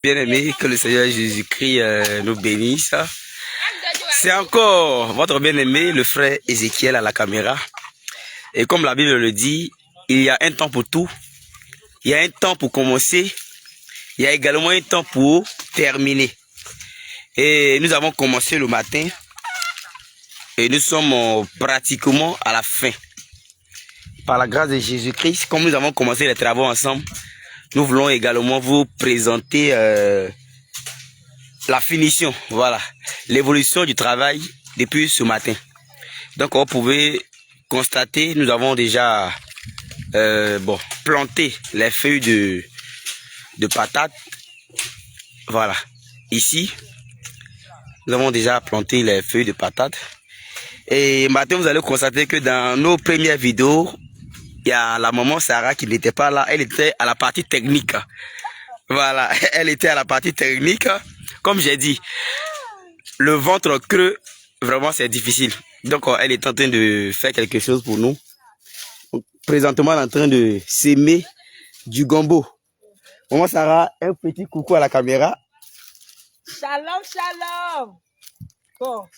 Bien-aimés, que le Seigneur Jésus-Christ nous bénisse. C'est encore votre bien-aimé, le frère Ézéchiel à la caméra. Et comme la Bible le dit, il y a un temps pour tout. Il y a un temps pour commencer. Il y a également un temps pour terminer. Et nous avons commencé le matin. Et nous sommes pratiquement à la fin. Par la grâce de Jésus-Christ, comme nous avons commencé les travaux ensemble, nous voulons également vous présenter la finition, voilà, l'évolution du travail depuis ce matin. Donc vous pouvez constater, nous avons déjà planté les feuilles de patates. Voilà, ici, nous avons déjà planté les feuilles de patates. Et maintenant, vous allez constater que dans nos premières vidéos, il y a la maman Sarah qui n'était pas là, elle était à la partie technique. Voilà, elle était à la partie technique. Comme j'ai dit, le ventre creux, vraiment c'est difficile. Donc elle est en train de faire quelque chose pour nous. Donc, présentement, elle est en train de s'aimer du gombo. Maman Sarah, un petit coucou à la caméra. Shalom, shalom. Bon,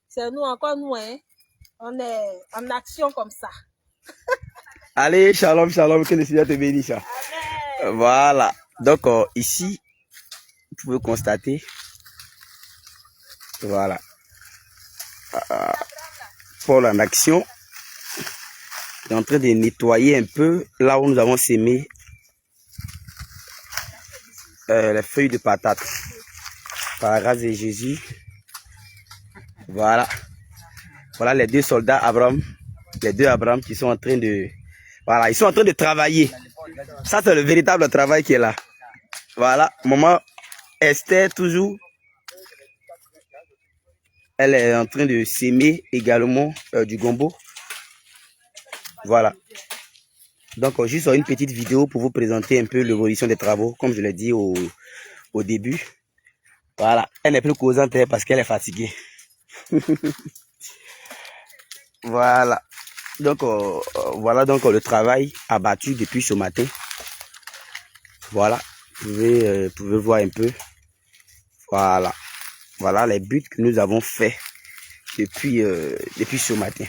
c'est nous, encore nous, hein. On est en action comme ça. Allez, shalom, shalom, que le Seigneur te bénisse. Amen. Voilà. Donc ici, vous pouvez constater. Voilà. Paul en action. Il est en train de nettoyer un peu là où nous avons sémé les feuilles de patates. Par la grâce de Jésus. Voilà. Voilà les deux soldats Abraham. Les deux Abraham qui sont en train de... Voilà, ils sont en train de travailler. Ça, c'est le véritable travail qui est là. Voilà. Maman Esther, toujours. Elle est en train de s'aimer également du gombo. Voilà. Donc, juste une petite vidéo pour vous présenter un peu l'évolution des travaux, comme je l'ai dit au début. Voilà. Elle n'est plus causante parce qu'elle est fatiguée. Voilà. Donc, voilà donc le travail abattu depuis ce matin. Voilà. Vous pouvez voir un peu. Voilà. Voilà les buts que nous avons faits depuis ce matin.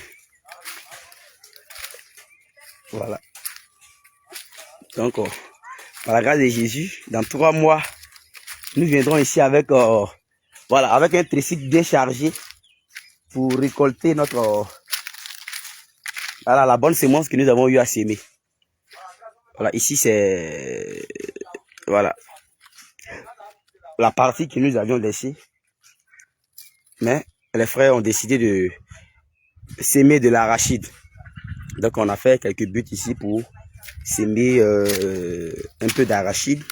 Voilà. Donc, par la grâce de Jésus, dans 3 mois, nous viendrons ici avec, voilà, avec un tricycle bien chargé pour récolter notre, voilà, la bonne semence que nous avons eu à s'aimer. Voilà, ici c'est, voilà, la partie que nous avions laissée. Mais les frères ont décidé de s'aimer de l'arachide. Donc on a fait quelques buts ici pour s'aimer un peu d'arachide.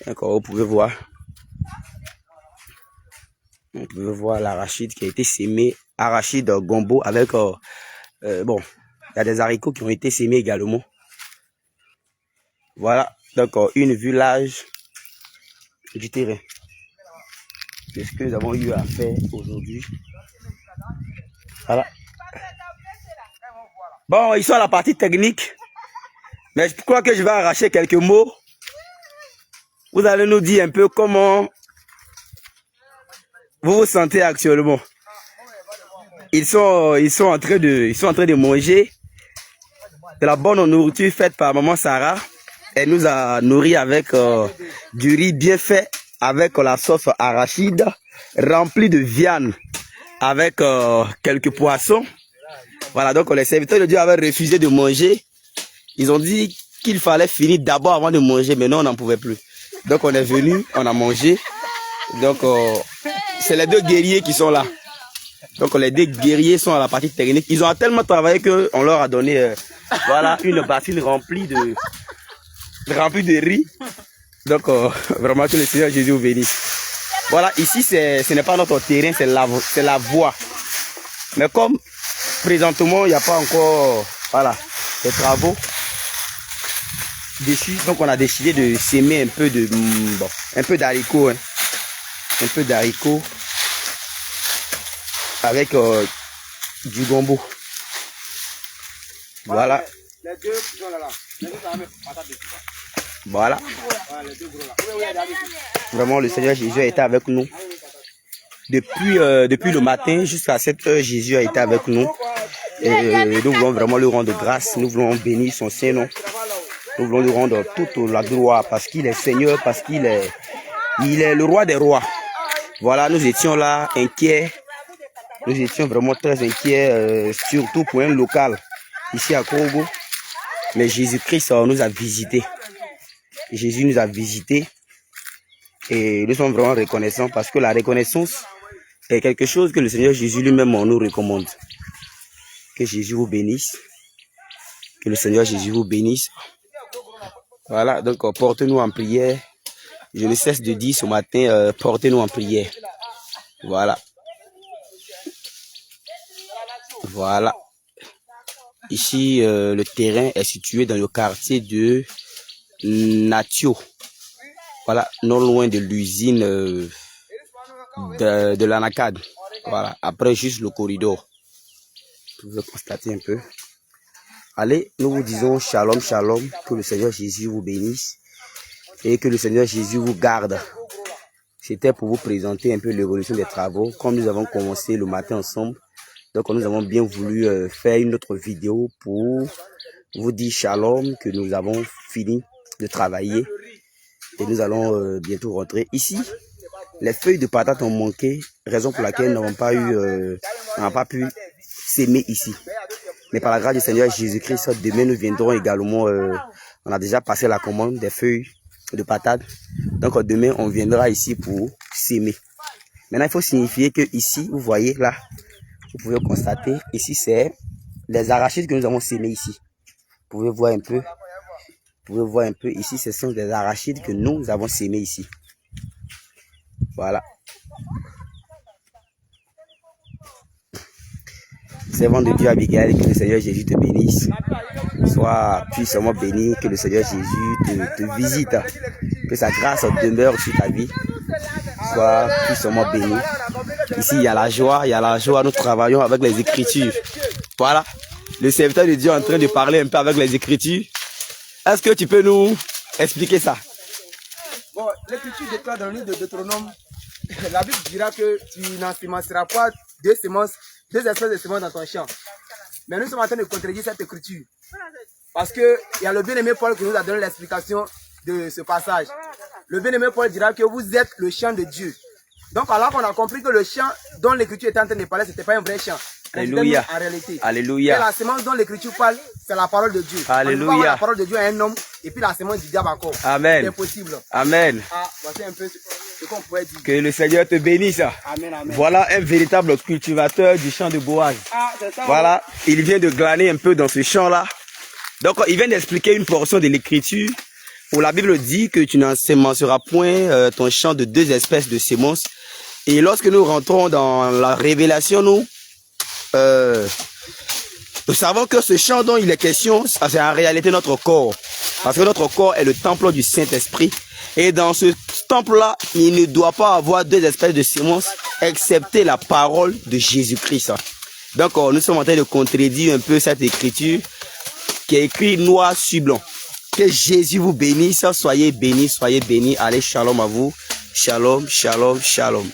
Donc vous pouvez voir. Vous pouvez voir l'arachide qui a été sémé, arachide gombo avec, bon, il y a des haricots qui ont été sémés également. Voilà, donc une vue large du terrain. C'est ce que nous avons eu à faire aujourd'hui. Voilà. Bon, ils sont à la partie technique. Mais je crois que je vais arracher quelques mots. Vous allez nous dire un peu comment vous vous sentez actuellement. Ils sont en train de manger de la bonne nourriture faite par maman Sarah. Elle nous a nourris avec du riz bien fait, avec la sauce arachide, remplie de viande, avec quelques poissons. Voilà, donc les serviteurs de Dieu avaient refusé de manger. Ils ont dit qu'il fallait finir d'abord avant de manger, mais non, on n'en pouvait plus. Donc on est venu, on a mangé. Donc c'est les deux guerriers qui sont là. Donc les deux guerriers sont à la partie technique. Ils ont tellement travaillé qu'on leur a donné voilà, une bassine remplie de riz. Donc vraiment que le Seigneur Jésus vous bénisse. Voilà, ici ce n'est pas notre terrain, c'est la voie. Mais comme présentement il n'y a pas encore voilà, les travaux dessus, donc on a décidé de s'aimer un peu de un peu d'haricots, hein. Un peu d'haricots avec du gombo. Voilà. Les deux qui sont là. Les deux, ça va mettre patate dessus. Voilà. Vraiment, le Seigneur Jésus a été avec nous. Depuis le matin jusqu'à cette heure, Jésus a été avec nous. Et nous voulons vraiment lui rendre grâce. Nous voulons bénir son Saint-Nom. Nous voulons lui rendre toute la gloire parce qu'il est Seigneur, parce qu'il est le roi des rois. Voilà, nous étions là inquiets. Nous étions vraiment très inquiets, surtout pour un local ici à Korogo. Mais Jésus-Christ nous a visités. Jésus nous a visités. Et nous sommes vraiment reconnaissants parce que la reconnaissance est quelque chose que le Seigneur Jésus lui-même nous recommande. Que Jésus vous bénisse. Que le Seigneur Jésus vous bénisse. Voilà, donc portez-nous en prière. Je ne cesse de dire ce matin, portez-nous en prière. Voilà. Voilà. Ici, le terrain est situé dans le quartier de Natio. Voilà, non loin de l'usine de l'Anacad. Voilà, après juste le corridor. Vous pouvez constater un peu. Allez, nous vous disons shalom, shalom. Que le Seigneur Jésus vous bénisse. Et que le Seigneur Jésus vous garde. C'était pour vous présenter un peu l'évolution des travaux. Comme nous avons commencé le matin ensemble. Donc nous avons bien voulu faire une autre vidéo pour vous dire shalom. Que nous avons fini de travailler. Et nous allons bientôt rentrer. Ici, les feuilles de patates ont manqué, raison pour laquelle nous n'avons pas pu s'aimer ici. Mais par la grâce du Seigneur Jésus-Christ, demain nous viendrons également, on a déjà passé la commande des feuilles de patates. Donc demain, on viendra ici pour s'aimer. Maintenant, il faut signifier que ici, vous voyez là, vous pouvez constater, ici c'est les arachides que nous avons sémés ici. Vous pouvez voir un peu. Vous pouvez voir un peu ici, ce sont des arachides que nous avons sémés ici. Voilà. Servant de Dieu Abigail, que le Seigneur Jésus te bénisse. Sois puissamment béni, que le Seigneur Jésus te visite. Que sa grâce demeure sur ta vie. Sois puissamment béni. Ici, il y a la joie, nous travaillons avec les Écritures. Voilà. Le serviteur de Dieu est en train de parler un peu avec les Écritures. Est-ce que tu peux nous expliquer ça? Bon, l'Écriture déclare dans le livre de Deutéronome, la Bible dira que tu n'ensemenceras pas deux espèces de semences dans ton champ. Mais nous sommes en train de contredire cette Écriture. Parce qu'il y a le bien-aimé Paul qui nous a donné l'explication de ce passage. Le bien-aimé Paul dira que vous êtes le champ de Dieu. Donc alors qu'on a compris que le champ dont l'Écriture était en train de parler, ce n'était pas un vrai champ. Alléluia. En réalité. Alléluia. Et la semence dont l'Écriture parle, c'est la parole de Dieu. Alléluia. On peut avoir la parole de Dieu à un homme et puis la semence du diable encore. Amen. C'est impossible. Amen. Ah, voici un peu ce qu'on pourrait dire. Que le Seigneur te bénisse. Amen, amen. Voilà un véritable cultivateur du champ de Boaz. Ah, c'est ça. Voilà, il vient de glaner un peu dans ce champ-là. Donc, il vient d'expliquer une portion de l'Écriture où la Bible dit que tu n'ensemenceras point ton champ de deux espèces de semences. Et lorsque nous rentrons dans la révélation, nous savons que ce champ dont il est question, c'est en réalité notre corps. Parce que notre corps est le temple du Saint-Esprit. Et dans ce temple-là, il ne doit pas avoir deux espèces de semences, excepté la parole de Jésus-Christ. Donc, nous sommes en train de contredire un peu cette écriture qui est écrite noir sur blanc. Que Jésus vous bénisse, soyez bénis, soyez bénis. Allez, shalom à vous. Shalom, shalom, shalom.